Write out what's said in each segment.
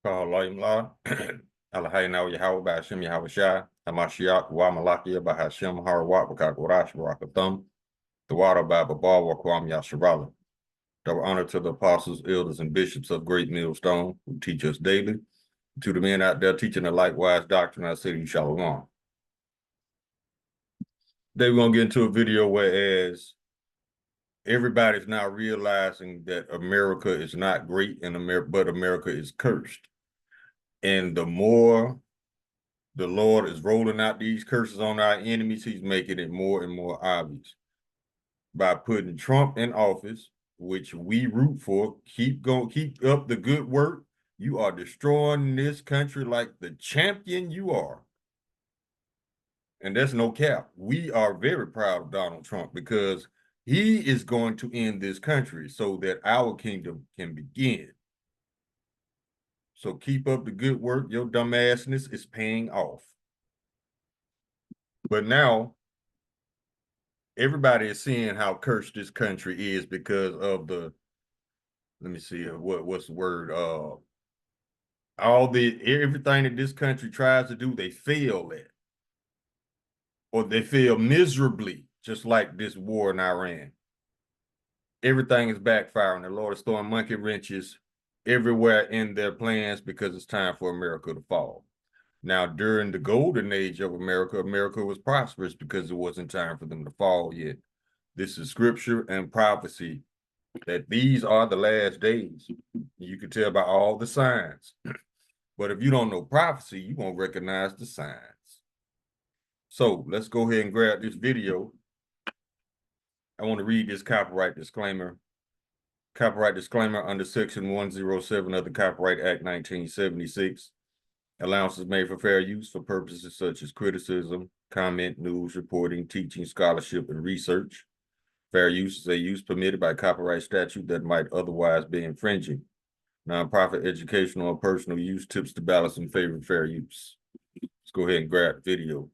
Law, Alhaina Yahweh by Hashem Yahweh Shai, Hamashiach, Wamalakia by Hashem Harawat, Bakakorash, Barakathum, the water by Babal, Wakwam Yasharala. Double honor to the apostles, elders, and bishops of Great Millstone who teach us daily. To the men out there teaching the likewise doctrine, I say to you, Shalom. Today we're going to get into a video whereas everybody's now realizing that America is not great but America is cursed. And the more the Lord is rolling out these curses on our enemies, he's making it more and more obvious. By putting Trump in office, which we root for, keep up the good work. You are destroying this country like the champion you are. And that's no cap. We are very proud of Donald Trump because he is going to end this country so that our kingdom can begin. So keep up the good work. Your dumbassness is paying off. But now, everybody is seeing how cursed this country is because of the, let me see, what's the word? Everything that this country tries to do, they fail at. Or they fail miserably, just like this war in Iran. Everything is backfiring. The Lord is throwing monkey wrenches everywhere in their plans because it's time for America to fall. Now, during the golden age of America, America was prosperous because it wasn't time for them to fall yet. This is scripture and prophecy that these are the last days. You can tell by all the signs. But if you don't know prophecy, you won't recognize the signs. So let's go ahead and grab this video. I want to read this copyright disclaimer. Copyright disclaimer under Section 107 of the Copyright Act 1976. Allowances made for fair use for purposes such as criticism, comment, news, reporting, teaching, scholarship, and research. Fair use is a use permitted by copyright statute that might otherwise be infringing. Nonprofit, educational, or personal use tips the balance in favor of fair use. Let's go ahead and grab the video.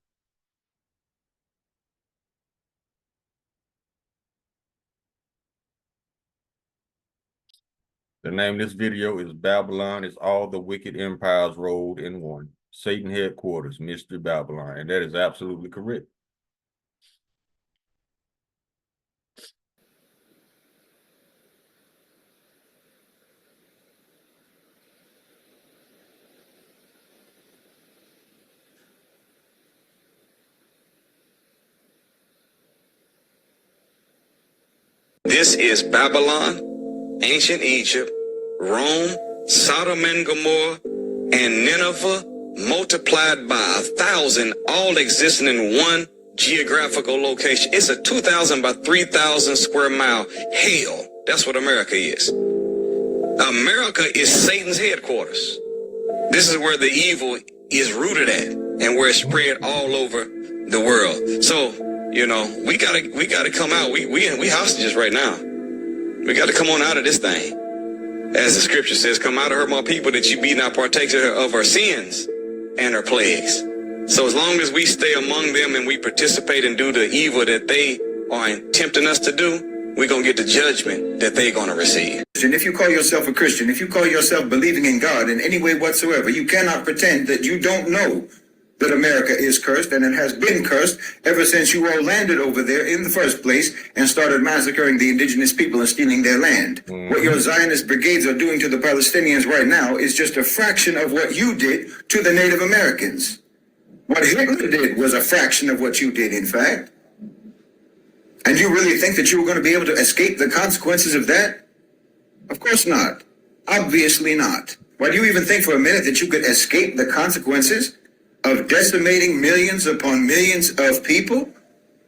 The name of this video is Babylon is All the Wicked Empires Rolled in One. Satan Headquarters, Mystery Babylon. And that is absolutely correct. This is Babylon, ancient Egypt, Rome, Sodom and Gomorrah, and Nineveh multiplied by 1,000, all existing in one geographical location. It's a 2,000 by 3,000 square mile hell. That's what America is. America is Satan's headquarters. This is where the evil is rooted at and where it's spread all over the world. So, you know, we gotta come out. We hostages right now. We got to come on out of this thing. As the scripture says, come out of her, my people, that you be not partakers of our sins and our plagues. So as long as we stay among them and we participate and do the evil that they are tempting us to do, we're going to get the judgment that they're going to receive. And if you call yourself a Christian, if you call yourself believing in God in any way whatsoever, you cannot pretend that you don't know that America is cursed, and it has been cursed ever since you all landed over there in the first place and started massacring the indigenous people and stealing their land. What your Zionist brigades are doing to the Palestinians right now is just a fraction of what you did to the Native Americans. What Hitler did was a fraction of what you did, in fact. And you really think that you were going to be able to escape the consequences of that? Of course not. Obviously not. Why do you even think for a minute that you could escape the consequences of decimating millions upon millions of people?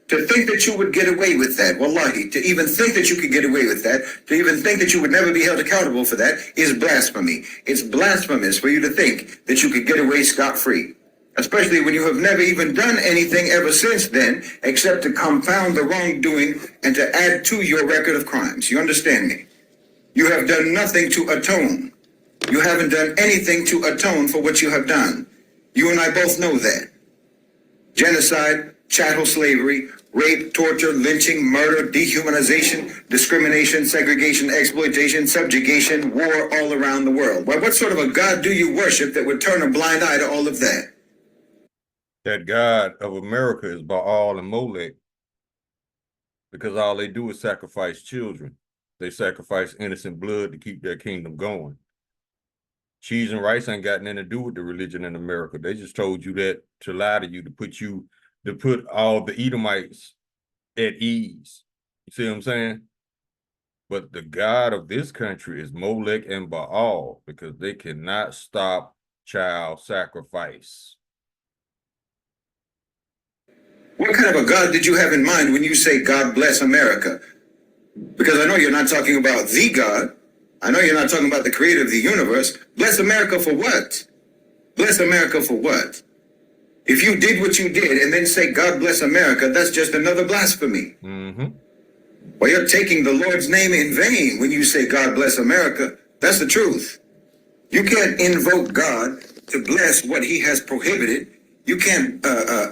To think that you would get away with that, wallahi, to even think that you could get away with that, to even think that you would never be held accountable for that is blasphemy. It's blasphemous for you to think that you could get away scot-free, especially when you have never even done anything ever since then except to compound the wrongdoing and to add to your record of crimes. You understand me? You have done nothing to atone. You haven't done anything to atone for what you have done. You and I both know that. Genocide, chattel slavery, rape, torture, lynching, murder, dehumanization, discrimination, segregation, exploitation, subjugation, war all around the world. Well, what sort of a God do you worship that would turn a blind eye to all of that? That God of America is Baal and Molech, because all they do is sacrifice children. They sacrifice innocent blood to keep their kingdom going. Cheese and rice ain't got nothing to do with the religion in America. They just told you that to lie to you, to put all the Edomites at ease. You see what I'm saying? But the God of this country is Molech and Baal, because they cannot stop child sacrifice. What kind of a God did you have in mind when you say God bless America? Because I know you're not talking about the God. I know you're not talking about the creator of the universe. Bless America for what? Bless America for what? If you did what you did and then say God bless America, that's just another blasphemy. Mm-hmm. Well, you're taking the Lord's name in vain when you say God bless America. That's the truth. You can't invoke God to bless what he has prohibited. You can't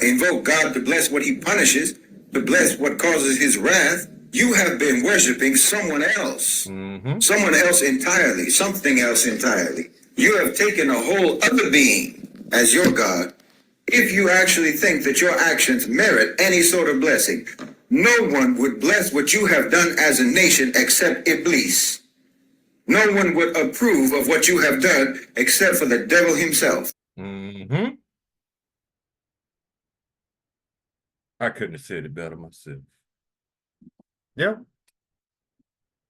invoke God to bless what he punishes, to bless what causes his wrath. You have been worshiping someone else. Mm-hmm. Someone else entirely, something else entirely. You have taken a whole other being as your God. If you actually think that your actions merit any sort of blessing, no one would bless what you have done as a nation except Iblis. No one would approve of what you have done except for the devil himself. Mm-hmm. I couldn't have said it better myself. Yeah.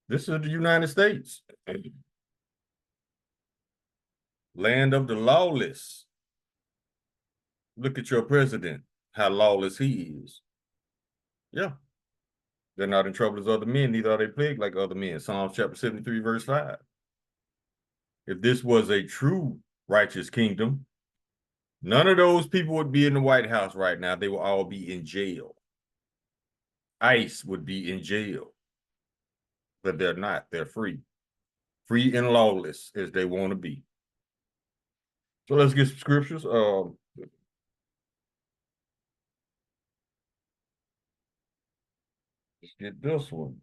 This is the United States. Land of the lawless. Look at your president, how lawless he is. Yeah. They're not in trouble as other men, neither are they plagued like other men. Psalms chapter 73, verse 5. If this was a true righteous kingdom, none of those people would be in the White House right now. They will all be in jail. ICE would be in jail. But they're not. They're free. Free and lawless as they want to be. So let's get some scriptures. Let's get this one.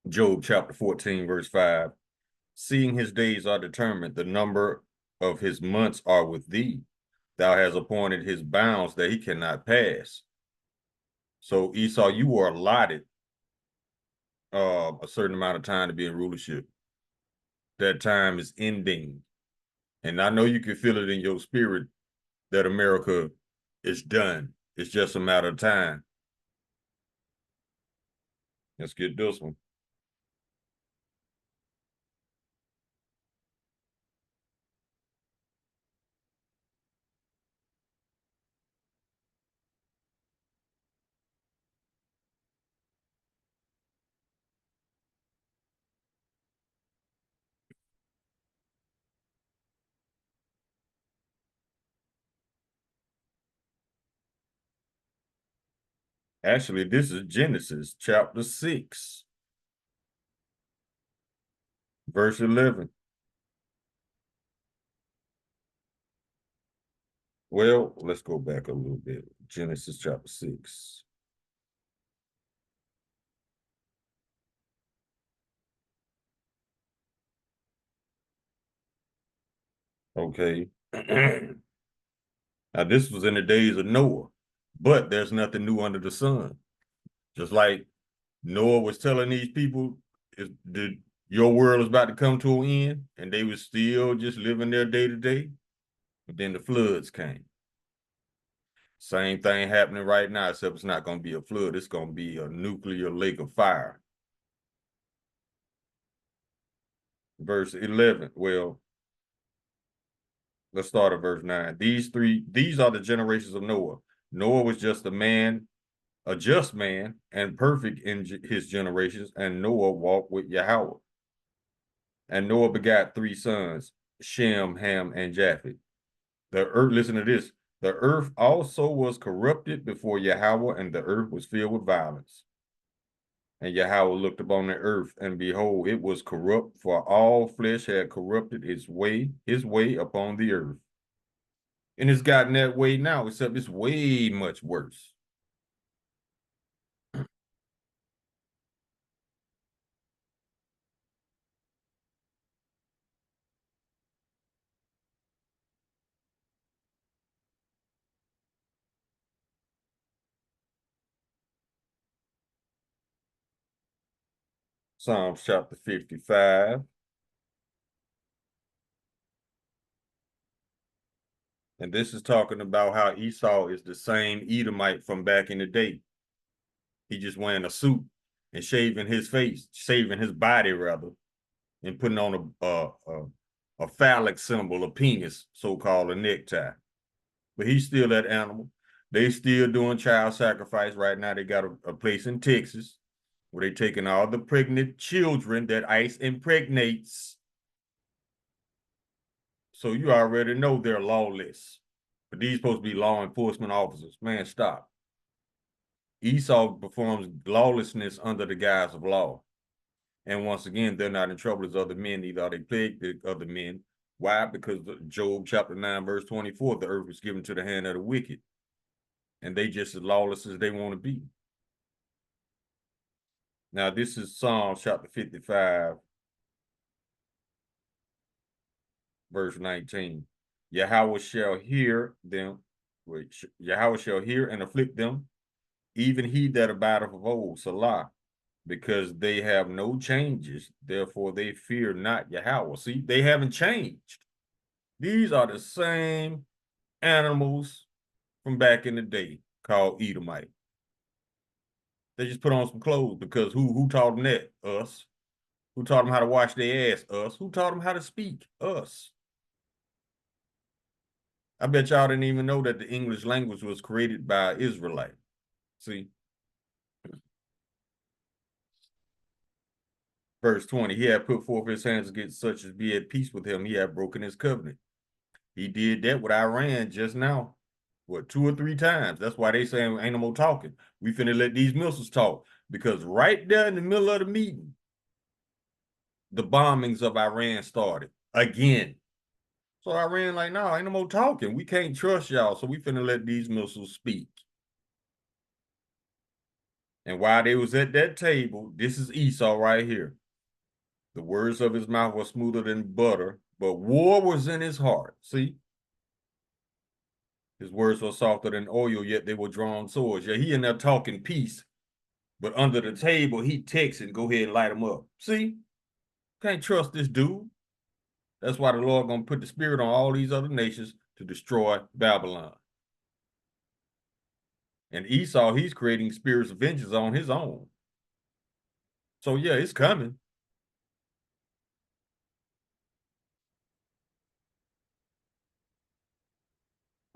Job chapter 14, verse 5. Seeing his days are determined, the number of his months are with thee. Thou hast appointed his bounds that he cannot pass. So Esau, you were allotted a certain amount of time to be in rulership. That time is ending. And I know you can feel it in your spirit that America is done. It's just a matter of time. Let's get this one. Actually, this is Genesis chapter 6, verse 11. Well, let's go back a little bit. Genesis chapter 6. Okay. Now, this was in the days of Noah, but there's nothing new under the sun. Just like Noah was telling these people, your world is about to come to an end, and they were still just living their day to day. But then the floods came. Same thing happening right now, except it's not going to be a flood. It's going to be a nuclear lake of fire. Verse 11. Well, let's start at verse 9. These are the generations of Noah. Noah was just a just man, and perfect in his generations, and Noah walked with Yahweh. And Noah begat 3 sons, Shem, Ham, and Japheth. The earth, listen to this, the earth also was corrupted before Yahweh, and the earth was filled with violence. And Yahweh looked upon the earth, and behold, it was corrupt, for all flesh had corrupted his way upon the earth. And it's gotten that way now, except it's way much worse. Psalms chapter 55. And this is talking about how Esau is the same Edomite from back in the day. He just wearing a suit and shaving his face, shaving his body rather, and putting on a phallic symbol, a penis, so-called a necktie. But he's still that animal. They still doing child sacrifice right now. They got a place in Texas where they taking all the pregnant children that ICE impregnates. So you already know they're lawless. But these supposed to be law enforcement officers. Man, stop. Esau performs lawlessness under the guise of law. And once again, they're not in trouble as other men, neither are they plagued the other men. Why? Because Job chapter 9, verse 24, the earth was given to the hand of the wicked. And they just as lawless as they want to be. Now, this is Psalms chapter 55, verse 19. Yahweh shall hear them, Yahweh shall hear and afflict them, even he that abideth of old, Salah, because they have no changes, therefore they fear not Yahweh. See, they haven't changed. These are the same animals from back in the day called Edomite. They just put on some clothes because who taught them that? Us. Who taught them how to wash their ass? Us. Who taught them how to speak? Us. I bet y'all didn't even know that the English language was created by Israelite. See? Verse 20, he had put forth his hands against such as be at peace with him. He had broken his covenant. He did that with Iran just now. What, 2 or 3 times? That's why they saying ain't no more talking. We finna let these missiles talk. Because right there in the middle of the meeting, the bombings of Iran started again. So Iran like, no, ain't no more talking. We can't trust y'all, so we finna let these missiles speak. And while they was at that table, this is Esau right here. The words of his mouth were smoother than butter, but war was in his heart. See? His words were softer than oil, yet they were drawn swords. Yeah, he in there talking peace, but under the table, he texting, go ahead and light him up. See? Can't trust this dude. That's why the Lord gonna put the spirit on all these other nations to destroy Babylon. And Esau, he's creating spirits of vengeance on his own. So yeah, it's coming.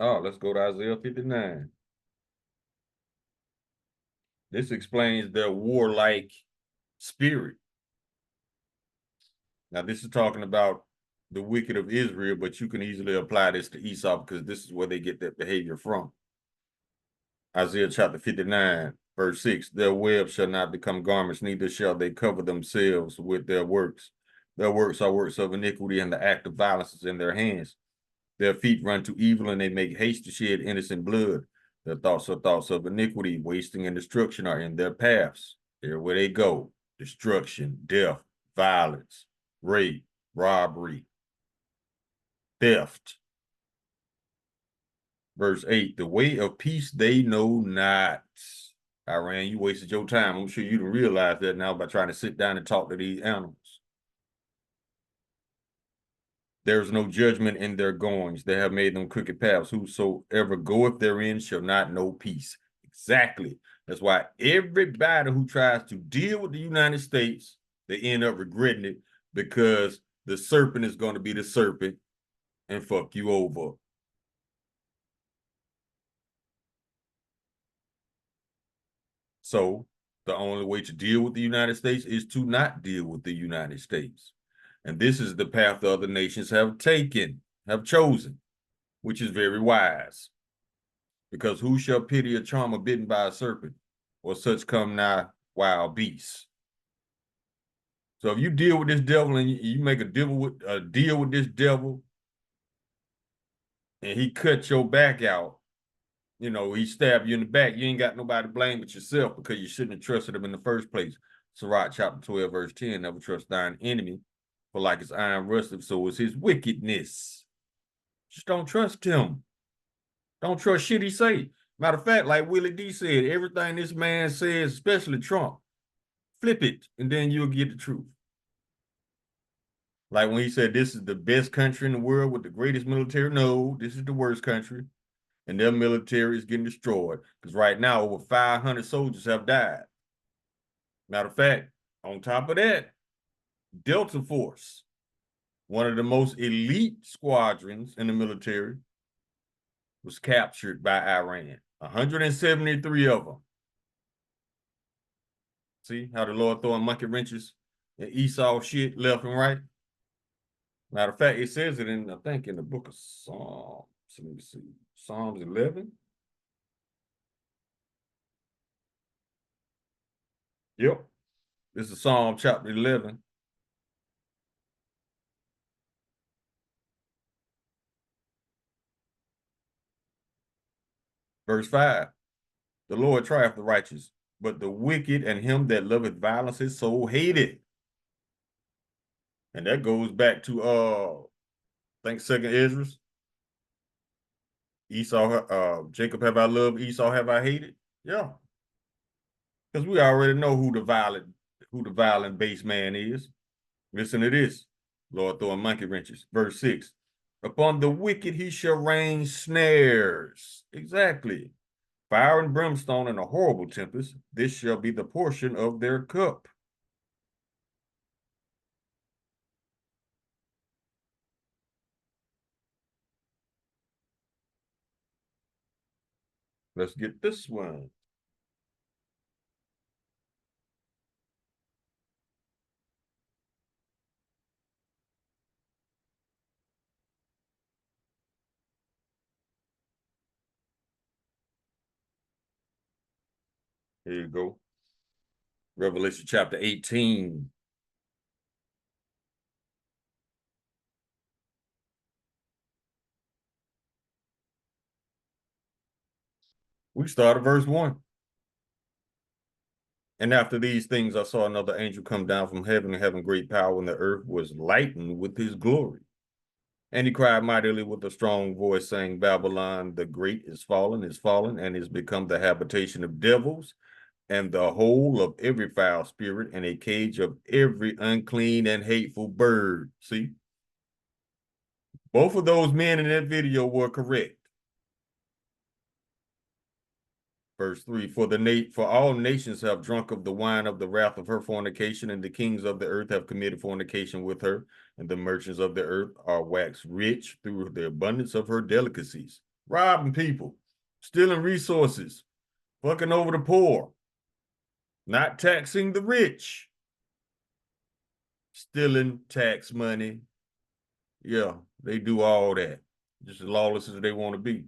Oh, let's go to Isaiah 59. This explains their warlike spirit. Now, this is talking about the wicked of Israel, but you can easily apply this to Esau because this is where they get that behavior from. Isaiah chapter 59, verse 6, their webs shall not become garments, neither shall they cover themselves with their works. Their works are works of iniquity, and the act of violence is in their hands. Their feet run to evil, and they make haste to shed innocent blood. Their thoughts are thoughts of iniquity, wasting and destruction are in their paths. Everywhere they go, destruction, death, violence, rape, robbery, theft. Verse 8, the way of peace they know not. Iran, you wasted your time. I'm sure you don't realize that now by trying to sit down and talk to these animals. There's no judgment in their goings. They have made them crooked paths. Whosoever goeth therein shall not know peace. Exactly. That's why everybody who tries to deal with the United States, they end up regretting it because the serpent is going to be the serpent and fuck you over. So the only way to deal with the United States is to not deal with the United States. And this is the path the other nations have chosen, which is very wise. Because who shall pity a charmer bitten by a serpent, or such come nigh wild beasts? So if you deal with this devil and you make a deal with this devil, and he cut your back out, he stabbed you in the back, you ain't got nobody to blame but yourself because you shouldn't have trusted him in the first place. Sirach chapter 12, verse 10, never trust thine enemy, for like his iron rusteth, so is his wickedness. Just don't trust him. Don't trust shit he say. Matter of fact, like Willie D said, everything this man says, especially Trump, flip it, and then you'll get the truth. Like when he said this is the best country in the world with the greatest military. No, this is the worst country. And their military is getting destroyed. Because right now, over 500 soldiers have died. Matter of fact, on top of that, Delta Force, one of the most elite squadrons in the military, was captured by Iran. 173 of them. See how the Lord throwing monkey wrenches and Esau shit left and right? Matter of fact, it says it I think in the book of Psalms. Let me see. Psalms 11. Yep. This is Psalm chapter 11. Verse 5. The Lord trieth the righteous, but the wicked and him that loveth violence his soul hateth. And that goes back to I think second Ezra. Esau, Jacob have I loved, Esau have I hated. Yeah. Because we already know who the violent base man is. Listen to this. Lord throwing monkey wrenches. Verse 6. Upon the wicked he shall rain snares. Exactly. Fire and brimstone and a horrible tempest. This shall be the portion of their cup. Let's get this one. Here you go. Revelation chapter 18. We start at verse 1. And after these things, I saw another angel come down from heaven and having great power, and the earth was lightened with his glory. And he cried mightily with a strong voice, saying, Babylon the great is fallen, and is become the habitation of devils, and the hole of every foul spirit, and a cage of every unclean and hateful bird. See? Both of those men in that video were correct. Verse 3, for all nations have drunk of the wine of the wrath of her fornication, and the kings of the earth have committed fornication with her, and the merchants of the earth are waxed rich through the abundance of her delicacies. Robbing people, stealing resources, fucking over the poor, not taxing the rich, stealing tax money. Yeah, they do all that, just as lawless as they want to be.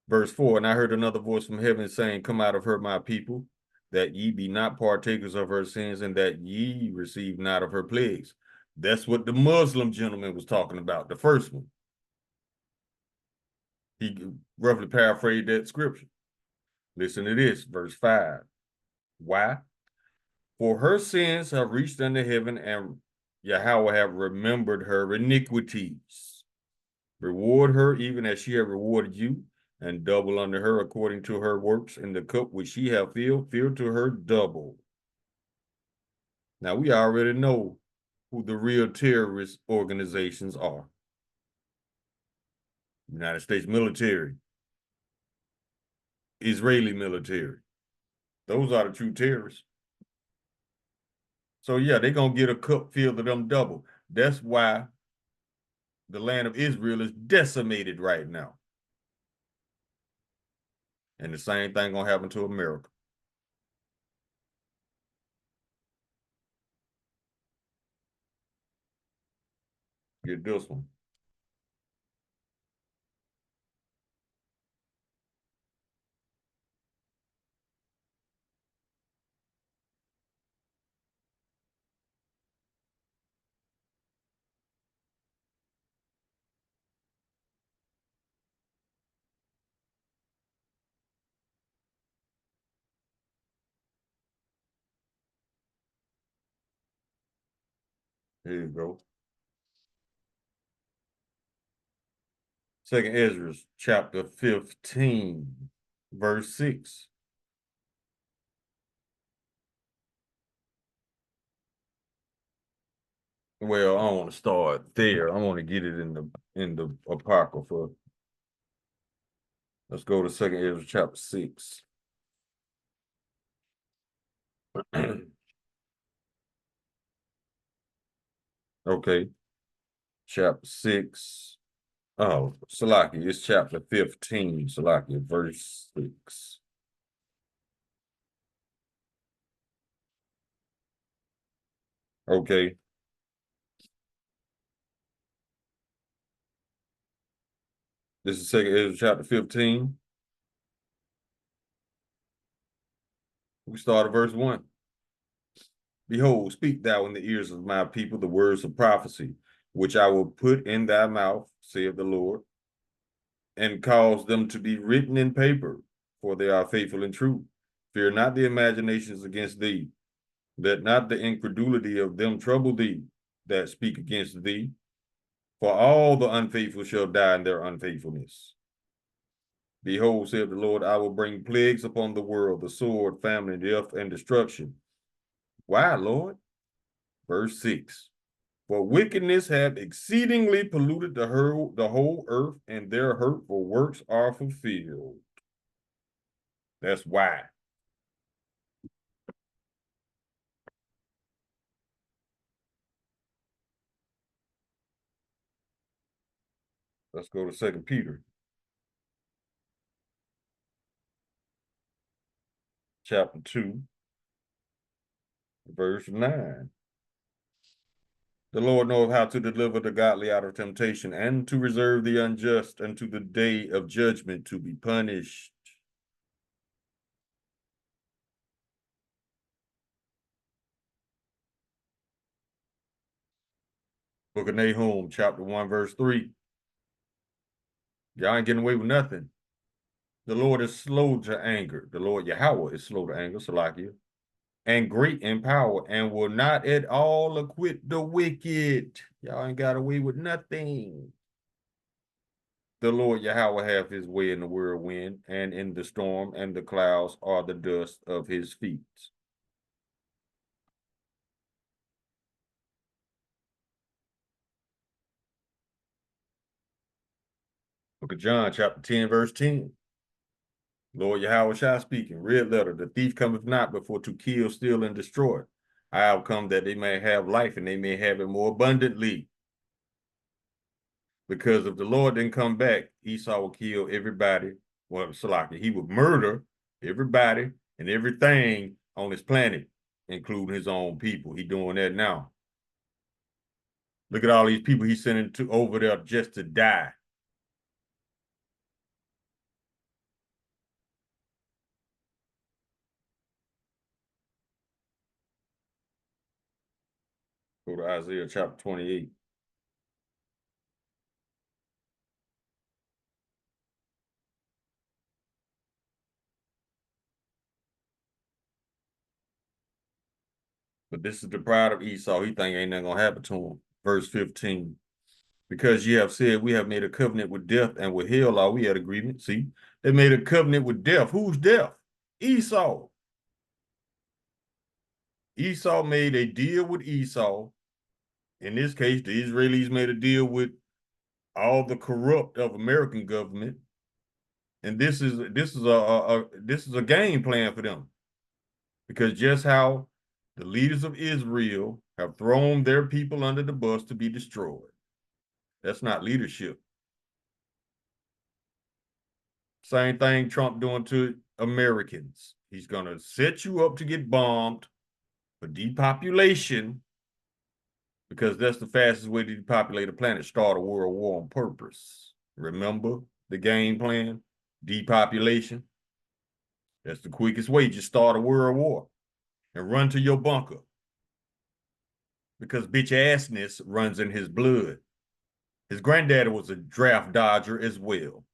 Verse 4, and I heard another voice from heaven saying, Come out of her, my people, that ye be not partakers of her sins, and that ye receive not of her plagues. That's what the Muslim gentleman was talking about, the first one. He roughly paraphrased that scripture. Listen to this, verse 5. Why? For her sins have reached unto heaven, and Yahweh have remembered her iniquities. Reward her even as she have rewarded you, and double unto her according to her works, in the cup which she have filled to her double. Now, we already know who the real terrorist organizations are. United States military, Israeli military. Those are the true terrorists. So yeah, they're going to get a cup filled to them double. That's why the land of Israel is decimated right now. And the same thing going to happen to America. Get this one. Here you go. Second Ezra, chapter 15, verse 6. Well, I don't want to start there. I want to get it in the Apocrypha. Let's go to Second Ezra chapter 6. Okay. Chapter 6. Oh, Salaki, it's chapter 15, Salaki, verse 6. Okay. This is Second Ezra chapter 15. We start at verse 1. Behold, speak thou in the ears of my people the words of prophecy, which I will put in thy mouth, saith the Lord, and cause them to be written in paper, for they are faithful and true. Fear not the imaginations against thee, let not the incredulity of them trouble thee that speak against thee, for all the unfaithful shall die in their unfaithfulness. Behold, saith the Lord, I will bring plagues upon the world, the sword, famine, death, and destruction. Why, Lord? Verse 6. For wickedness hath exceedingly polluted the whole earth, and their hurtful works are fulfilled. That's why. Let's go to 2 Peter. Chapter 2, verse 9. The Lord knoweth how to deliver the godly out of temptation, and to reserve the unjust unto the day of judgment to be punished. Book of Nahum, chapter 1, verse 3. Y'all ain't getting away with nothing. The Lord is slow to anger. The Lord Yahweh is slow to anger, Salakia, and great in power, and will not at all acquit the wicked. Y'all ain't got away with nothing. The Lord Yahweh hath his way in the whirlwind, and in the storm, and the clouds are the dust of his feet. Book of John, chapter 10, verse 10. Lord Yahweh Shah speaking, red letter, the thief cometh not before to kill, steal, and destroy. I have come that they may have life, and they may have it more abundantly. Because if the Lord didn't come back, Esau would kill everybody. Well, Salaki, he would murder everybody and everything on this planet, including his own people. He doing that now. Look at all these people he's sending to over there just to die. Go to Isaiah chapter 28. But this is the pride of Esau. He think ain't nothing gonna happen to him. Verse 15. Because ye have said, we have made a covenant with death, and with hell are we at agreement. See, they made a covenant with death. Who's death? Esau. Esau made a deal with Esau. In this case, the Israelis made a deal with all the corrupt of American government. And this is a game plan for them. Because just how the leaders of Israel have thrown their people under the bus to be destroyed. That's not leadership. Same thing Trump doing to Americans. He's going to set you up to get bombed for depopulation, because that's the fastest way to depopulate a planet. Start a world war on purpose. Remember the game plan? Depopulation. That's the quickest way. Just start a world war and run to your bunker, because bitch assness runs in his blood. His granddaddy was a draft dodger as well.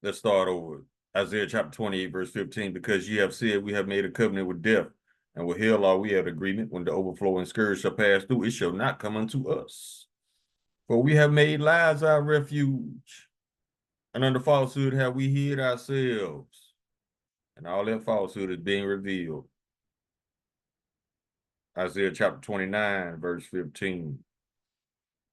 Let's start over. Isaiah chapter 28, verse 15, because ye have said, we have made a covenant with death, and with hell are we at agreement. When the overflowing scourge shall pass through, it shall not come unto us. For we have made lies our refuge, and under falsehood have we hid ourselves. And all that falsehood is being revealed. Isaiah chapter 29, verse 15.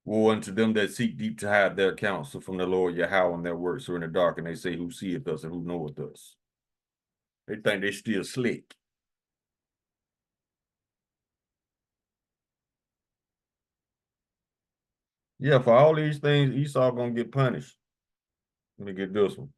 Woe unto them that seek deep to hide their counsel from the Lord Yahweh, and their works are in the dark, and they say, who seeth us and who knoweth us? They think they still slick. Yeah, for all these things, Esau gonna get punished. Let me get this one.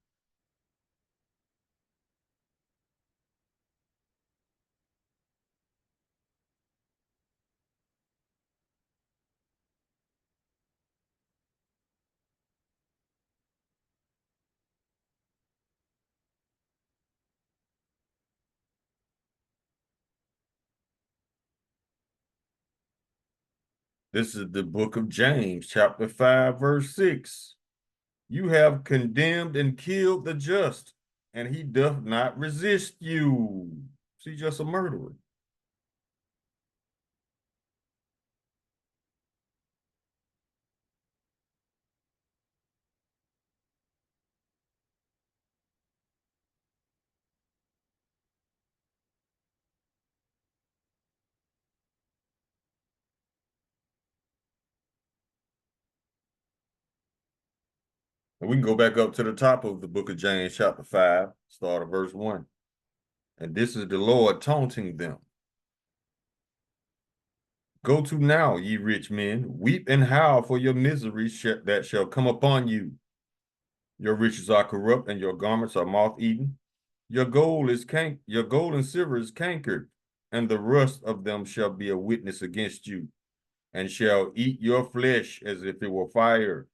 This is the book of James, chapter 5, verse 6. You have condemned and killed the just, and he doth not resist you. See, just a murderer. And we can go back up to the top of the book of James, chapter 5, start at verse 1. And this is the Lord taunting them. Go to now, ye rich men, weep and howl for your misery that shall come upon you. Your riches are corrupt, and your garments are moth-eaten. Your gold and silver is cankered, and the rust of them shall be a witness against you, and shall eat your flesh as if it were fire.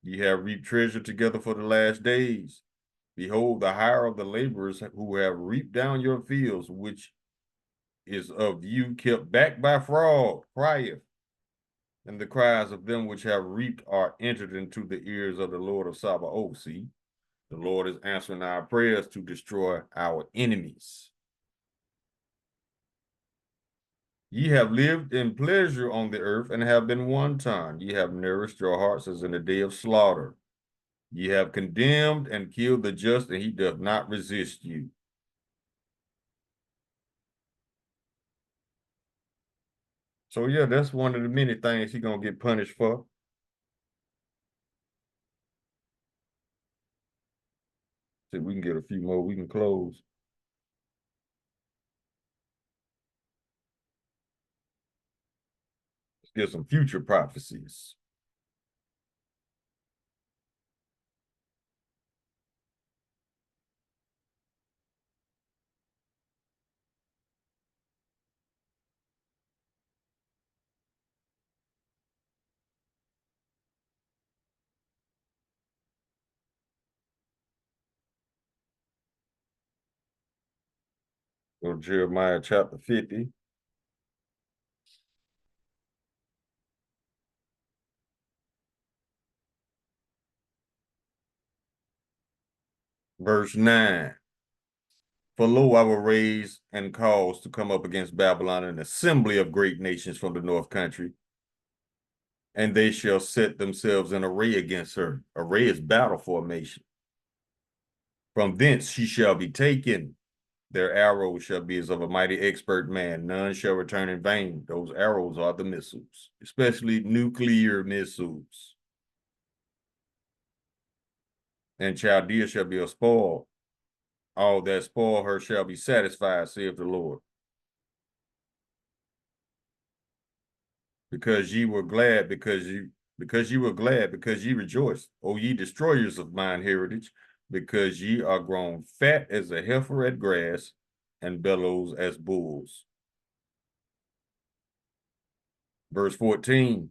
Ye have reaped treasure together for the last days. Behold, the hire of the laborers who have reaped down your fields, which is of you kept back by fraud, crieth, and the cries of them which have reaped are entered into the ears of the Lord of Sabaoth. See, the Lord is answering our prayers to destroy our enemies. Ye have lived in pleasure on the earth and have been wanton. Ye have nourished your hearts as in the day of slaughter. Ye have condemned and killed the just, and he doth not resist you. So yeah, that's one of the many things he's gonna get punished for. See, we can get a few more, we can close. Let's get some future prophecies. Go to Jeremiah chapter 50. Verse 9. For lo, I will raise and cause to come up against Babylon an assembly of great nations from the north country, and they shall set themselves in array against her. Array is battle formation. From thence she shall be taken. Their arrows shall be as of a mighty expert man. None shall return in vain. Those arrows are the missiles, especially nuclear missiles. And Chaldea shall be a spoil. All that spoil her shall be satisfied, saith the Lord. Because ye were glad, because ye were glad, because ye rejoiced, O ye destroyers of mine heritage, because ye are grown fat as a heifer at grass, and bellows as bulls. Verse 14.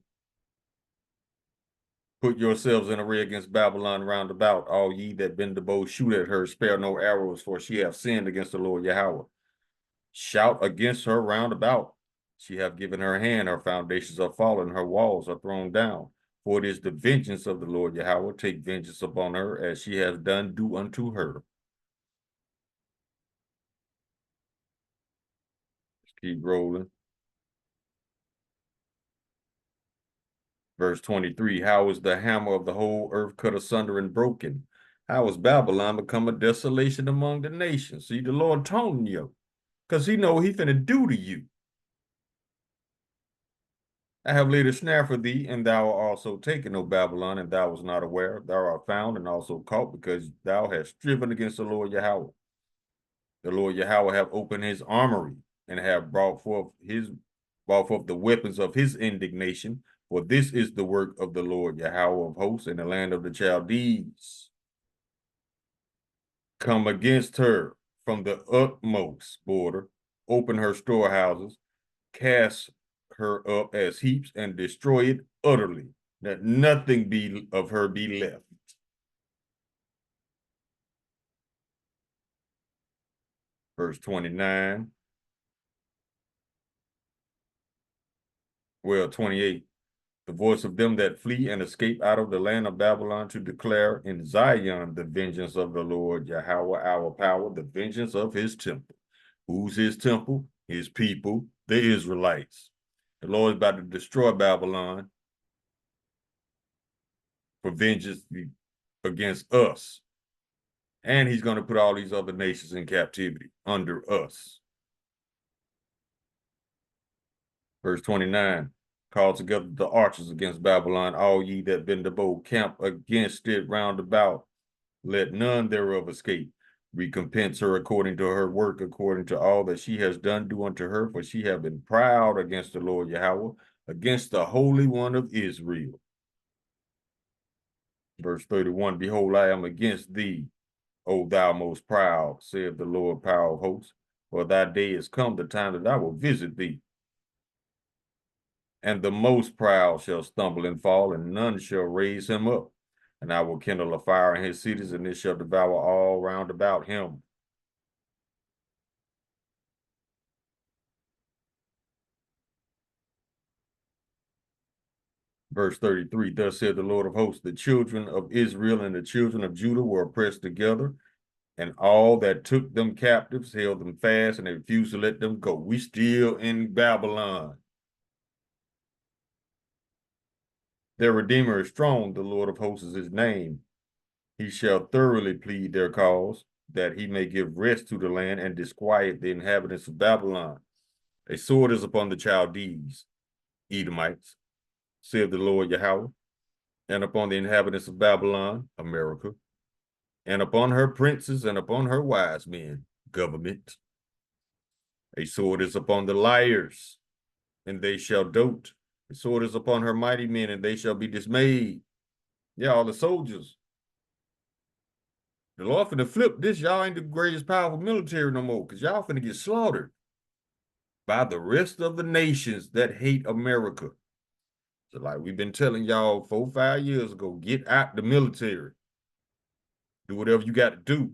Put yourselves in array against Babylon round about, all ye that bend the bow, shoot at her, spare no arrows, for she hath sinned against the Lord Yahweh. Shout against her round about. She hath given her hand, her foundations are fallen, her walls are thrown down. For it is the vengeance of the Lord Yahweh. Take vengeance upon her, as she has done, do unto her. Keep rolling. Verse 23, how is the hammer of the whole earth cut asunder and broken? How is Babylon become a desolation among the nations? See, the Lord taunting you, because he know he finna do to you. I have laid a snare for thee, and thou art also taken, O Babylon, and thou was not aware. Thou art found and also caught, because thou hast striven against the Lord Yahweh. The Lord Yahweh have opened his armory, and have brought forth the weapons of his indignation. For this is the work of the Lord Yahweh of hosts in the land of the Chaldees. Come against her from the utmost border, open her storehouses, cast her up as heaps, and destroy it utterly, that nothing be of her be left. Verse 29. Well, 28. The voice of them that flee and escape out of the land of Babylon, to declare in Zion the vengeance of the Lord Yahweh our power, the vengeance of his temple. Who's his temple? His people, the Israelites. The Lord is about to destroy Babylon for vengeance against us. And he's going to put all these other nations in captivity under us. Verse 29. Call together the archers against Babylon, all ye that bend the bow, camp against it round about. Let none thereof escape. Recompense her according to her work, according to all that she has done, do unto her, for she have been proud against the Lord Yahweh, against the Holy One of Israel. Verse 31, behold, I am against thee, O thou most proud, saith the Lord, power of hosts, for thy day is come, the time that I will visit thee. And the most proud shall stumble and fall, and none shall raise him up. And I will kindle a fire in his cities, and it shall devour all round about him. Verse 33, thus said the Lord of hosts, the children of Israel and the children of Judah were oppressed together, and all that took them captives held them fast, and they refused to let them go. We still in Babylon. Their Redeemer is strong, the Lord of hosts is his name. He shall thoroughly plead their cause, that he may give rest to the land and disquiet the inhabitants of Babylon. A sword is upon the Chaldees, Edomites, saith the Lord Yahweh, and upon the inhabitants of Babylon, America, and upon her princes and upon her wise men, government. A sword is upon the liars, and they shall dote. The sword is upon her mighty men, and they shall be dismayed. Yeah, all the soldiers. The Lord finna flip this. Y'all ain't the greatest powerful military no more, because y'all finna get slaughtered by the rest of the nations that hate America. So like we've been telling y'all 4 or 5 years ago, get out the military. Do whatever you got to do.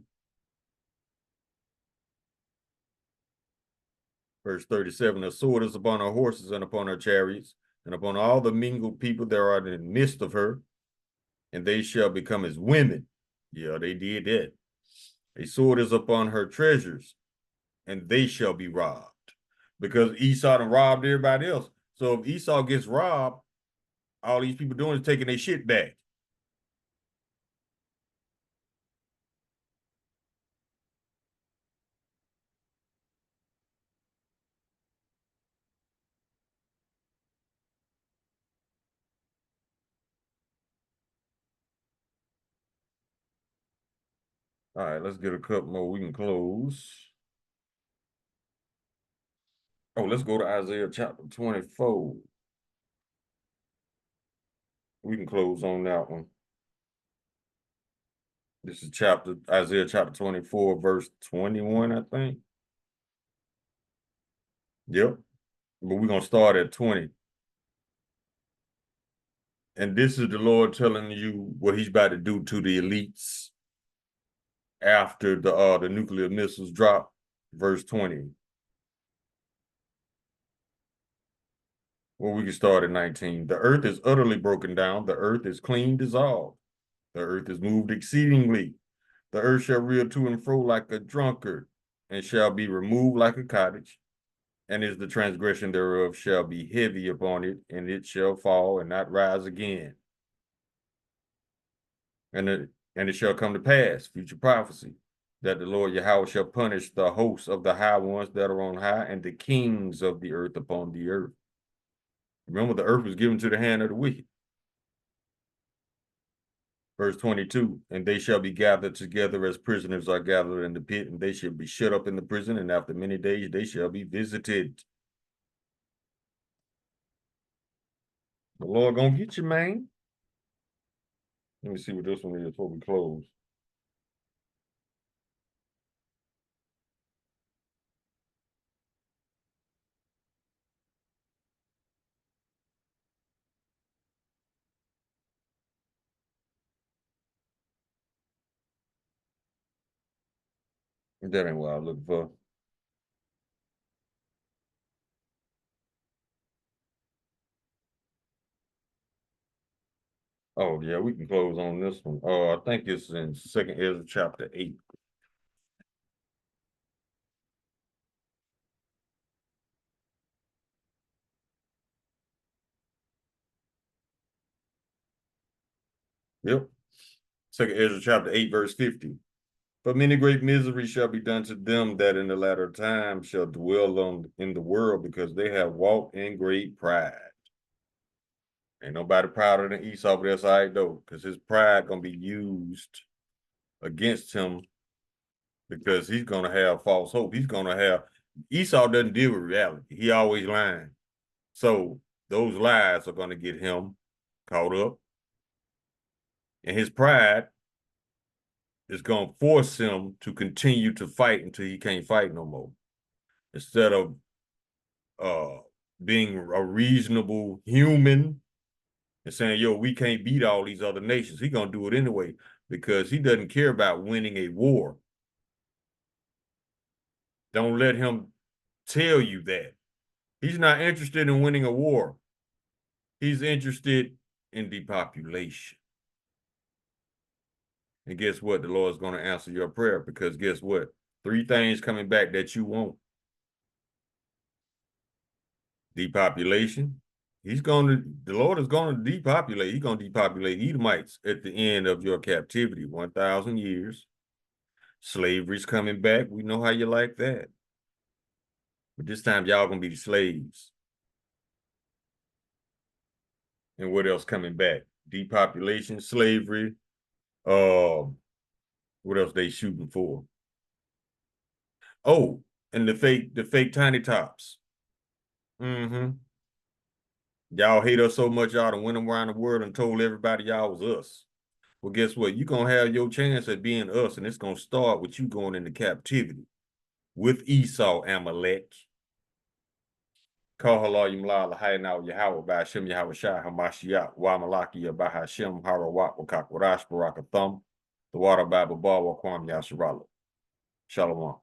Verse 37, the sword is upon her horses and upon her chariots, and upon all the mingled people that are in the midst of her, and they shall become as women. Yeah, they did that. A sword is upon her treasures, and they shall be robbed. Because Esau done robbed everybody else. So if Esau gets robbed, all these people doing is taking their shit back. All right, let's get a couple more. We can close. Oh, let's go to Isaiah chapter 24. We can close on that one. This is Isaiah chapter 24, verse 21, I think. Yep. But we're going to start at 20. And this is the Lord telling you what he's about to do to the elites after the nuclear missiles drop. Verse 20. Well, we can start at 19. The earth is utterly broken down. The earth is clean dissolved. The earth is moved exceedingly. The earth shall reel to and fro like a drunkard, and shall be removed like a cottage. and is the transgression thereof shall be heavy upon it, and it shall fall and not rise again. And it shall come to pass, future prophecy, that the Lord Yahweh shall punish the hosts of the high ones that are on high, and the kings of the earth upon the earth. Remember, the earth was given to the hand of the wicked. Verse 22, and they shall be gathered together as prisoners are gathered in the pit, and they shall be shut up in the prison, and after many days they shall be visited. The Lord gonna get you, man. Let me see what this one is before we close. That ain't what I look for. Oh, yeah, we can close on this one. I think it's in 2nd Ezra chapter 8. Yep. 2nd Ezra chapter 8, verse 50. But many great miseries shall be done to them that in the latter time shall dwell in the world, because they have walked in great pride. Ain't nobody prouder than Esau, but that's all right though, because his pride gonna be used against him, because he's gonna have false hope. Esau doesn't deal with reality. He always lying. So those lies are gonna get him caught up. And his pride is gonna force him to continue to fight until he can't fight no more. Instead of being a reasonable human and saying, yo, we can't beat all these other nations. He's gonna do it anyway, because he doesn't care about winning a war. Don't let him tell you that. He's not interested in winning a war. He's interested in depopulation. And guess what? The Lord's going to answer your prayer, because guess what? 3 things coming back that you want. Depopulation. The Lord is going to depopulate. He's going to depopulate Edomites at the end of your captivity, 1,000 years. Slavery's coming back. We know how you like that. But this time y'all going to be the slaves. And what else coming back? Depopulation, slavery. What else they shooting for? Oh, and the fake tiny tops. Y'all hate us so much, y'all done went around the world and told everybody y'all was us. Well, guess what? You're going to have your chance at being us, and it's going to start with you going into captivity with Esau, Amalek. Kahalayim la lahaynao Yahweh by Hashem Yahweh Shai Hamashiach wa Malaki by Hashem Harawat Wakak Warash Barakathum the water by Babal Wakwam Yasharala. Shalom.